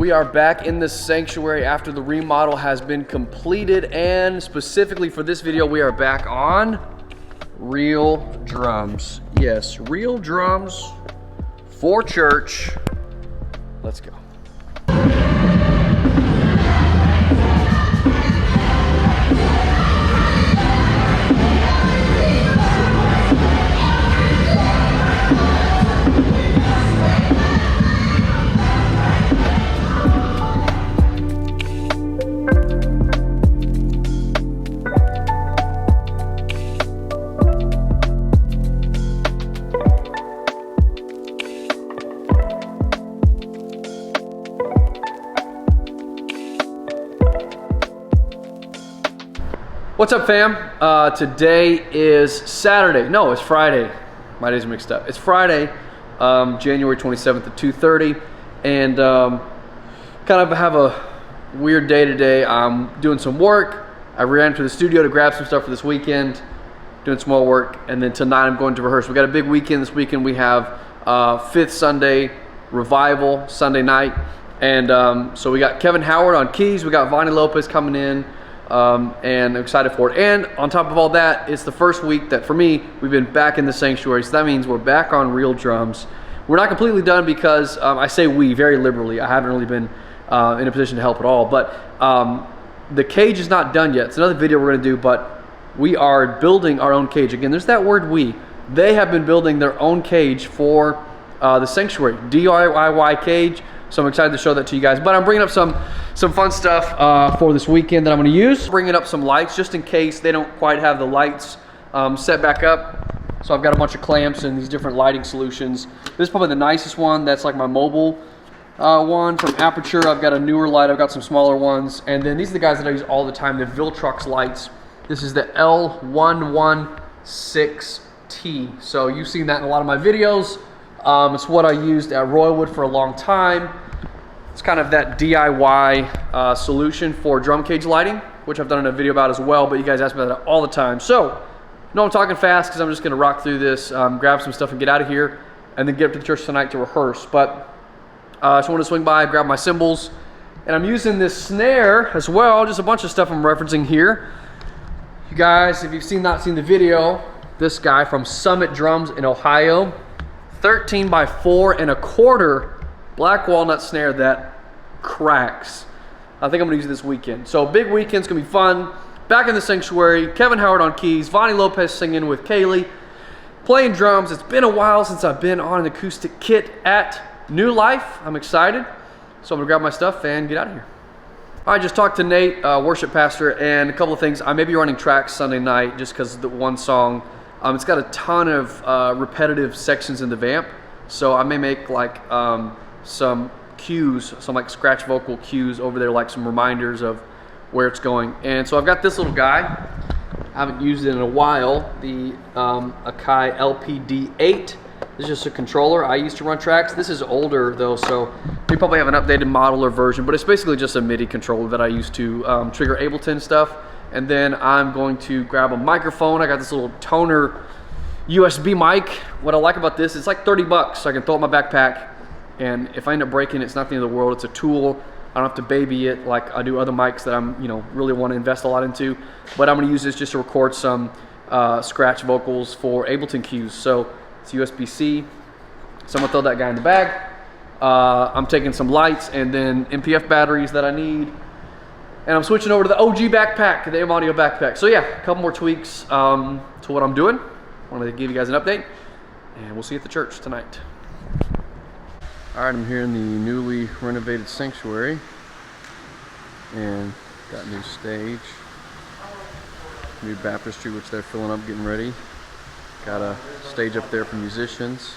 We are back in the sanctuary after the remodel has been completed, and specifically for this video, we are back on real drums. Yes, real drums for church. Let's go. What's up, fam? Today is Saturday. No, it's Friday. My days are mixed up. It's Friday, January 27th at 2:30, and kind of have a weird day today. I'm doing some work. I ran to the studio to grab some stuff for this weekend, doing some more work, and then tonight I'm going to rehearse. We got a big weekend this weekend. We have Fifth Sunday Revival Sunday night, and so we got Kevin Howard on keys. We got Vonnie Lopez coming in. And I'm excited for it. And on top of all that, it's the first week that, for me, we've been back in the sanctuary. So that means we're back on real drums. We're not completely done because I say we very liberally. I haven't really been in a position to help at all. But the cage is not done yet. It's another video we're going to do, but we are building our own cage. Again, there's that word we. They have been building their own cage for the sanctuary. DIY cage. So I'm excited to show that to you guys. But I'm bringing up some fun stuff for this weekend that I'm going to use. Bringing up some lights just in case they don't quite have the lights set back up. So I've got a bunch of clamps and these different lighting solutions. This is probably the nicest one. That's like my mobile one from Aperture. I've got a newer light. I've got some smaller ones. And then these are the guys that I use all the time, the Viltrox lights. This is the L116T. So you've seen that in a lot of my videos. It's what I used at Roywood for a long time. It's kind of that DIY solution for drum cage lighting, which I've done in a video about as well, but you guys ask me that all the time. So, no, I'm talking fast because I'm just going to rock through this, grab some stuff and get out of here, and then get up to the church tonight to rehearse. But I just want to swing by, grab my cymbals, and I'm using this snare as well, just a bunch of stuff I'm referencing here. You guys, if you've not seen the video, this guy from Summit Drums in Ohio, 13 by 4 1/4 black walnut snare that cracks. I think I'm gonna use it this weekend. So big weekend's gonna be fun. Back in the sanctuary, Kevin Howard on keys, Vonnie Lopez singing with Kaylee, playing drums. It's been a while since I've been on an acoustic kit at New Life. I'm excited. So I'm gonna grab my stuff and get out of here. I just talked to Nate, worship pastor, and a couple of things. I may be running tracks Sunday night just because of the one song. It's got a ton of repetitive sections in the vamp. So I may make like some cues, some like scratch vocal cues over there, like some reminders of where it's going. And so I've got this little guy. I haven't used it in a while, the Akai LPD8. This is just a controller I used to run tracks. This is older though, so they probably have an updated model or version, but it's basically just a MIDI controller that I used to trigger Ableton stuff. And then I'm going to grab a microphone. I got this little toner USB mic. What I like about this, it's like 30 bucks, so I can throw it in my backpack. And if I end up breaking it, it's not the end of the world. It's a tool. I don't have to baby it like I do other mics that I'm, really want to invest a lot into. But I'm going to use this just to record some scratch vocals for Ableton cues. So it's USB-C. So I'm going to throw that guy in the bag. I'm taking some lights and then MPF batteries that I need. And I'm switching over to the OG backpack, the M Audio backpack. So yeah, a couple more tweaks to what I'm doing. I wanted to give you guys an update. And we'll see you at the church tonight. All right, I'm here in the newly renovated sanctuary, and got a new stage, new baptistry, which they're filling up, getting ready. Got a stage up there for musicians,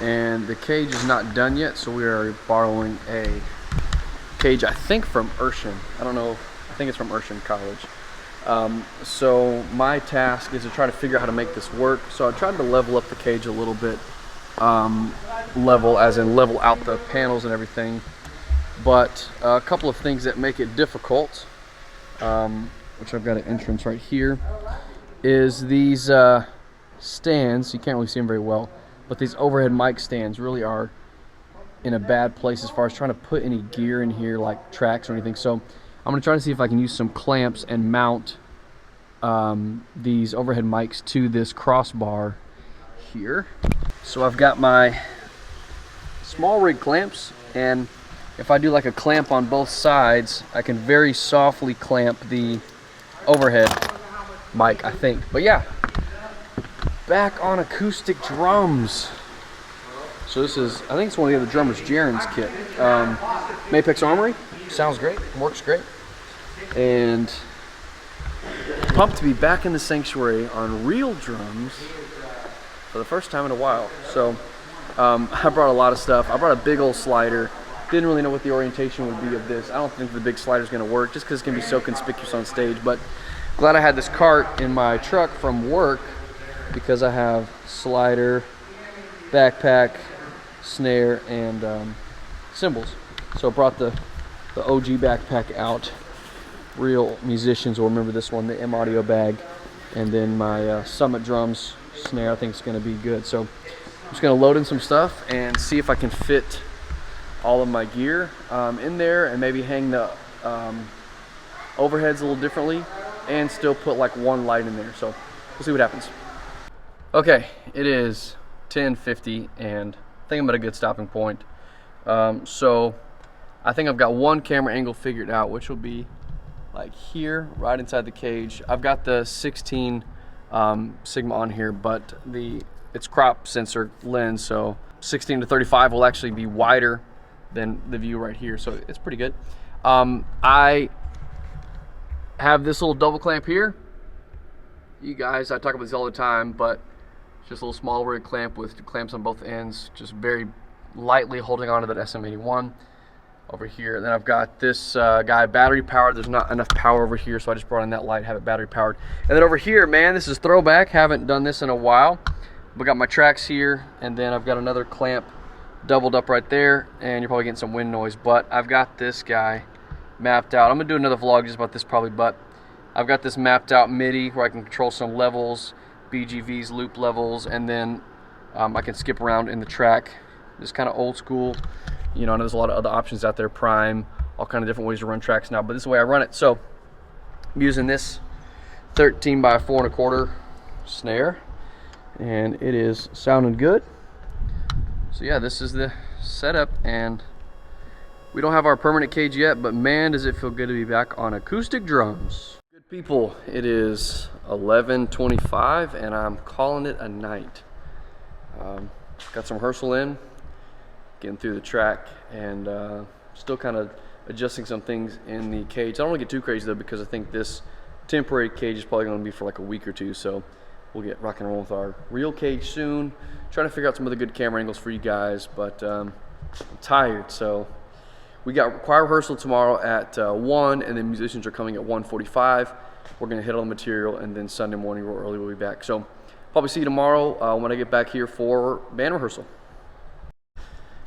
and the cage is not done yet, so we are borrowing a cage, I think from Urshan. I don't know, I think it's from Urshan College. So my task is to try to figure out how to make this work. So I tried to level up the cage a little bit. Level as in level out the panels and everything, but a couple of things that make it difficult, which I've got an entrance right here, is these stands. You can't really see them very well, but these overhead mic stands really are in a bad place as far as trying to put any gear in here, like tracks or anything. So I'm gonna try to see if I can use some clamps and mount these overhead mics to this crossbar here. So I've got my small rig clamps, and if I do like a clamp on both sides, I can very softly clamp the overhead mic, I think. But yeah, back on acoustic drums. So this is, I think it's one of the other drummers, Jaren's kit. Mapex Armory, sounds great, works great. And pumped to be back in the sanctuary on real drums for the first time in a while. So I brought a lot of stuff. I brought a big old slider. Didn't really know what the orientation would be of this. I don't think the big slider is going to work just because it's going to be so conspicuous on stage. But glad I had this cart in my truck from work because I have slider, backpack, snare, and cymbals. So I brought the OG backpack out. Real musicians will remember this one, the M Audio bag, and then my Summit drums snare. I think it's going to be good. So I'm just going to load in some stuff and see if I can fit all of my gear in there, and maybe hang the overheads a little differently and still put like one light in there. So we'll see what happens. Okay, it is 10:50 and I think I'm at a good stopping point. So I think I've got one camera angle figured out, which will be like here, right inside the cage. I've got the 16 Sigma on here, but it's crop sensor lens, so 16 to 35 will actually be wider than the view right here, so it's pretty good. I have this little double clamp here. You guys, I talk about this all the time, but it's just a little small rig clamp with clamps on both ends, just very lightly holding onto that SM81 over here. And then I've got this guy battery powered. There's not enough power over here, so I just brought in that light, have it battery powered. And then over here, man, this is throwback. Haven't done this in a while. We got my tracks here, and then I've got another clamp doubled up right there, and you're probably getting some wind noise, but I've got this guy mapped out. I'm gonna do another vlog just about this probably, but I've got this mapped out MIDI where I can control some levels, BGVs, loop levels, and then I can skip around in the track. Just kind of old school. You know, I know there's a lot of other options out there, Prime, all kind of different ways to run tracks now, but this is the way I run it. So I'm using this 13 by 4 1/4 snare, and it is sounding good. So yeah, this is the setup, and we don't have our permanent cage yet, but man, does it feel good to be back on acoustic drums. Good people, it is 11:25 and I'm calling it a night. Got some rehearsal in, getting through the track, and still kind of adjusting some things in the cage. I don't want to get too crazy though, because I think this temporary cage is probably going to be for like a week or two, so we'll get rock and roll with our real cage soon. Trying to figure out some other good camera angles for you guys, but I'm tired. So we got choir rehearsal tomorrow at 1, and then musicians are coming at 1:45. We're gonna hit all the material, and then Sunday morning real early we'll be back. So probably see you tomorrow when I get back here for band rehearsal.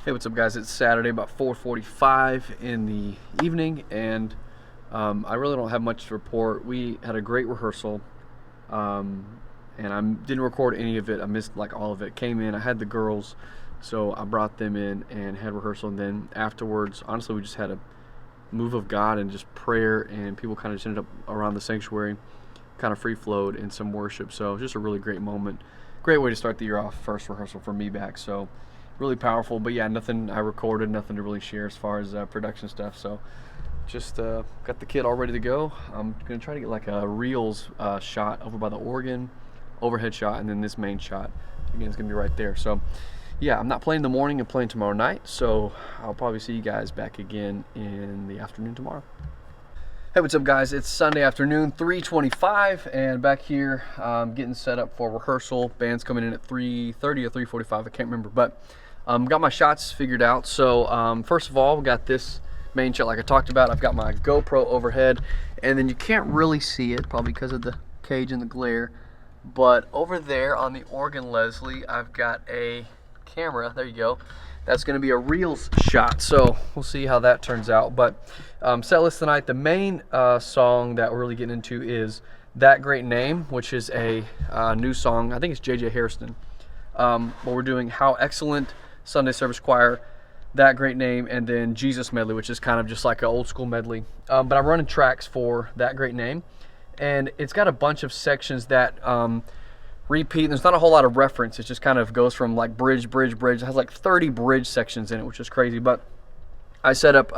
Hey, what's up guys? It's Saturday, about 4:45 in the evening, and I really don't have much to report. We had a great rehearsal. And I didn't record any of it. I missed like all of it. Came in, I had the girls, so I brought them in and had rehearsal, and then afterwards, honestly, we just had a move of God and just prayer, and people kind of just ended up around the sanctuary, kind of free flowed in some worship. So it was just a really great moment. Great way to start the year off, first rehearsal for me back. So really powerful, but yeah, nothing I recorded, nothing to really share as far as production stuff. So just got the kit all ready to go. I'm gonna try to get like a reels shot over by the organ, overhead shot, and then this main shot again is gonna be right there. So yeah, I'm not playing in the morning, I'm playing tomorrow night, so I'll probably see you guys back again in the afternoon tomorrow. Hey, what's up guys? It's Sunday afternoon, 3:25, and back here getting set up for rehearsal. Band's coming in at 3:30 or 3:45, I can't remember, but got my shots figured out. So first of all, we got this main shot like I talked about. I've got my GoPro overhead, and then you can't really see it probably because of the cage and the glare, but over there on the organ Leslie, I've got a camera. There you go. That's going to be a reels shot, so we'll see how that turns out. But setlist tonight, the main song that we're really getting into is That Great Name, which is a new song. I think it's J.J. Hairston. But we're doing How Excellent, Sunday Service Choir. That Great Name, and then Jesus Medley, which is kind of just like an old school medley. But I'm running tracks for That Great Name, and it's got a bunch of sections that repeat. There's not a whole lot of reference. It just kind of goes from like bridge, bridge, bridge. It has like 30 bridge sections in it, which is crazy. But I set up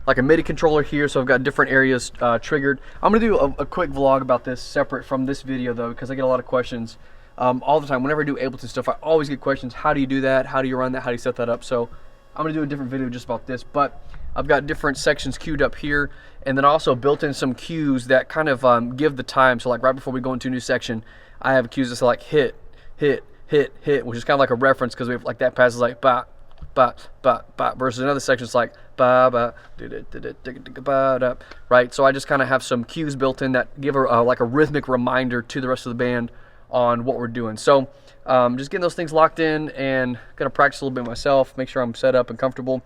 like a MIDI controller here, so I've got different areas triggered. I'm gonna do a quick vlog about this separate from this video though, because I get a lot of questions all the time. Whenever I do Ableton stuff, I always get questions. How do you do that? How do you run that? How do you set that up? So I'm gonna do a different video just about this, but I've got different sections queued up here, and then also built in some cues that kind of give the time. So like right before we go into a new section, I have cues that's like hit, hit, hit, hit, which is kind of like a reference, because we have like that passes like ba, ba, ba, ba, versus another section it's like ba, ba, ba, da, right? So I just kind of have some cues built in that give like a rhythmic reminder to the rest of the band on what we're doing. So just getting those things locked in, and gonna practice a little bit myself, make sure I'm set up and comfortable.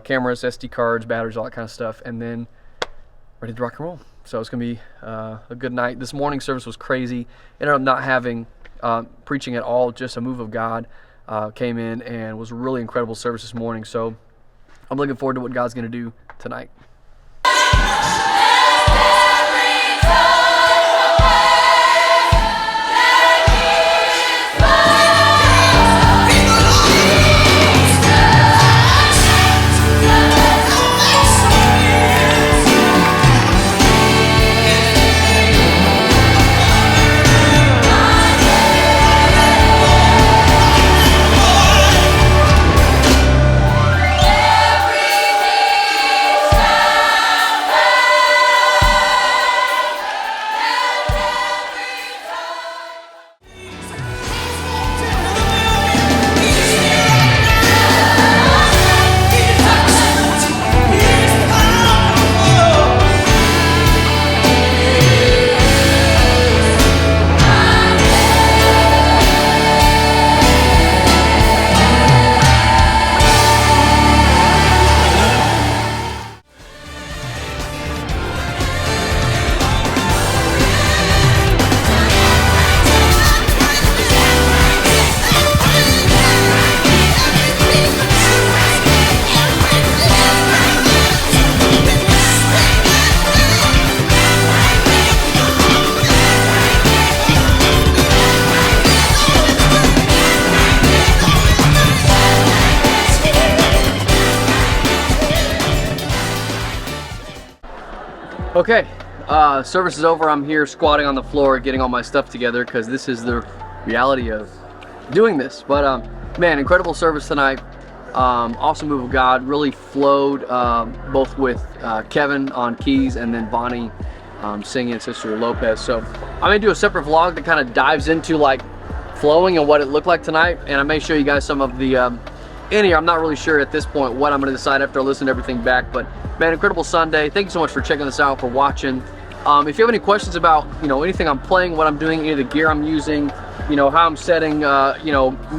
Cameras, SD cards, batteries, all that kind of stuff, and then ready to rock and roll. So it's gonna be a good night. This morning service was crazy. Ended up not having preaching at all, just a move of God came in, and was a really incredible service this morning. So I'm looking forward to what God's gonna do tonight. Okay, service is over. I'm here squatting on the floor, getting all my stuff together, because this is the reality of doing this. But man, incredible service tonight. Awesome move of God. Really flowed, both with Kevin on keys, and then Bonnie singing, and Sister Lopez. So I'm gonna do a separate vlog that kind of dives into like flowing and what it looked like tonight, and I may show you guys some of the in here. I'm not really sure at this point what I'm going to decide after I listen to everything back, but man, incredible Sunday. Thank you so much for checking this out, for watching. If you have any questions about, anything I'm playing, what I'm doing, any of the gear I'm using, how I'm setting,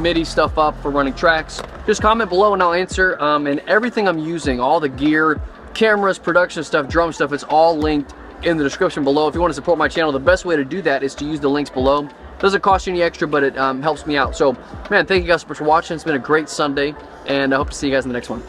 MIDI stuff up for running tracks, just comment below and I'll answer. And everything I'm using, all the gear, cameras, production stuff, drum stuff, it's all linked in the description below. If you want to support my channel, the best way to do that is to use the links below. Doesn't cost you any extra, but it helps me out. So man, thank you guys so much for watching. It's been a great Sunday, and I hope to see you guys in the next one.